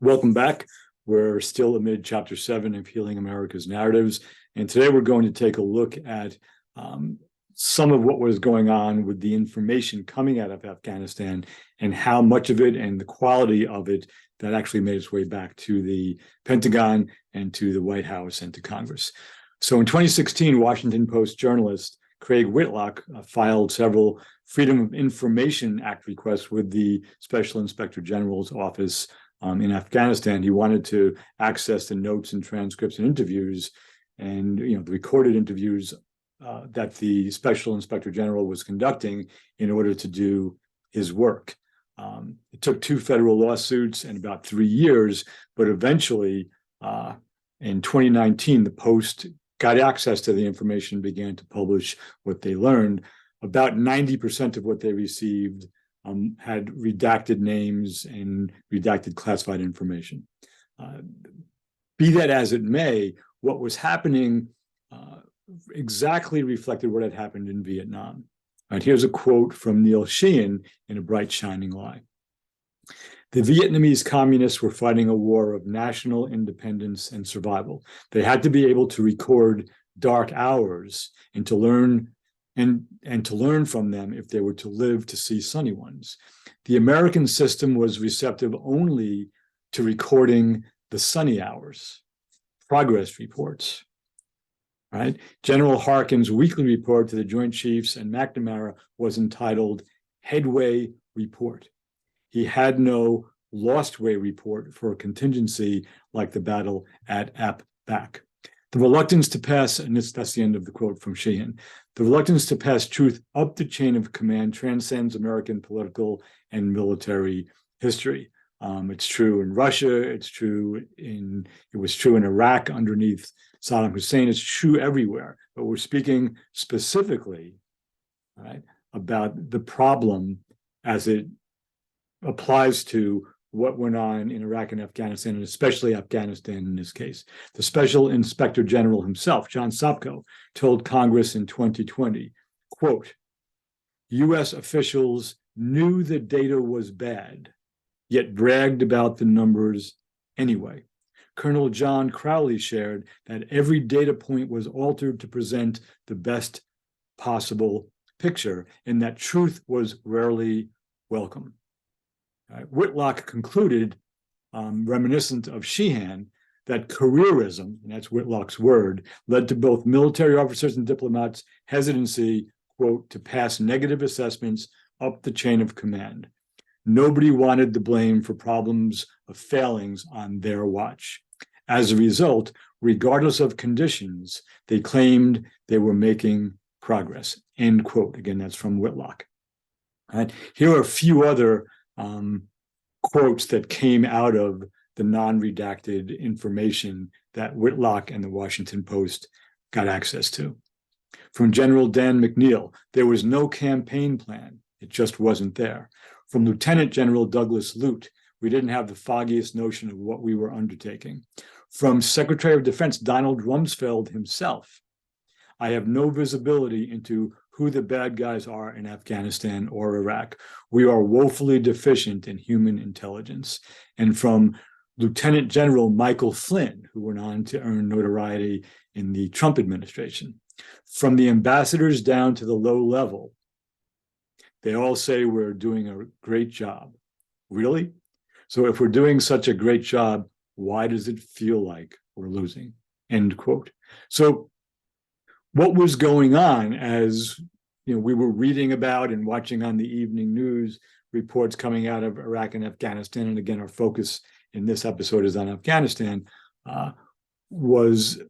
Welcome back. We're still amid Chapter 7 of Healing America's Narratives, and today we're going to take a look at some of what was going on with the information coming out of Afghanistan and how much of it and the quality of it that actually made its way back to the Pentagon and to the White House and to Congress. So in 2016, Washington Post journalist Craig Whitlock filed several Freedom of Information Act requests with the Special Inspector General's office in Afghanistan. He wanted to access the notes and transcripts and interviews and the recorded interviews that the Special Inspector General was conducting in order to do his work. It took 2 federal lawsuits and about 3 years, but eventually in 2019, the Post got access to the information, began to publish what they learned. About 90% of what they received had redacted names and redacted classified information. Be that as it may, what was happening exactly reflected what had happened in Vietnam. Right, here's a quote from Neil Sheehan in A Bright Shining Lie. The Vietnamese communists were fighting a war of national independence and survival. They had to be able to record dark hours and to learn to learn from them if they were to live to see sunny ones. The American system was receptive only to recording the sunny hours, progress reports, right? General Harkin's weekly report to the Joint Chiefs and McNamara was entitled Headway Report. He had no lost way report for a contingency like the battle at Ap Bac. The reluctance to pass, and that's the end of the quote from Sheehan, the reluctance to pass truth up the chain of command transcends American political and military history. It's true in Russia. It was true in Iraq underneath Saddam Hussein. It's true everywhere. But we're speaking specifically, right, about the problem as it applies to what went on in Iraq and Afghanistan, and especially Afghanistan in this case. The Special Inspector General himself, John Sopko, told Congress in 2020, quote, U.S. officials knew the data was bad, yet bragged about the numbers anyway. Colonel John Crowley shared that every data point was altered to present the best possible picture and that truth was rarely welcome. Whitlock concluded, reminiscent of Sheehan, that careerism, and that's Whitlock's word, led to both military officers and diplomats' hesitancy, quote, to pass negative assessments up the chain of command. Nobody wanted the blame for problems of failings on their watch. As a result, regardless of conditions, they claimed they were making progress, end quote. Again, that's from Whitlock. Right. Here are a few other quotes that came out of the non-redacted information that Whitlock and the Washington Post got access to. From General Dan McNeill, there was no campaign plan. It just wasn't there. From Lieutenant General Douglas Lute, we didn't have the foggiest notion of what we were undertaking. From Secretary of Defense Donald Rumsfeld himself, I have no visibility into who the bad guys are in Afghanistan or Iraq. We are woefully deficient in human intelligence. And from Lieutenant General Michael Flynn, who went on to earn notoriety in the Trump administration. From the ambassadors down to the low level, they all say we're doing a great job. Really? So if we're doing such a great job, why does it feel like we're losing? End quote. So what was going on as we were reading about and watching on the evening news reports coming out of Iraq and Afghanistan, and again, our focus in this episode is on Afghanistan, was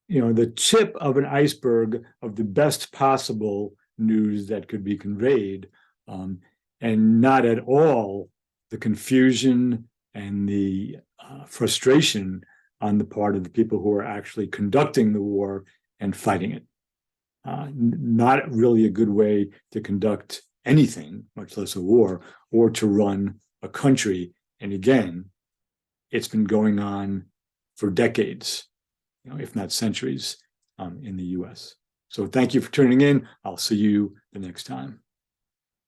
the tip of an iceberg of the best possible news that could be conveyed, and not at all the confusion and the frustration on the part of the people who are actually conducting the war and fighting it. Not really a good way to conduct anything, much less a war, or to run a country. And again, it's been going on for decades, if not centuries, in the US. So thank you for tuning in. I'll see you the next time.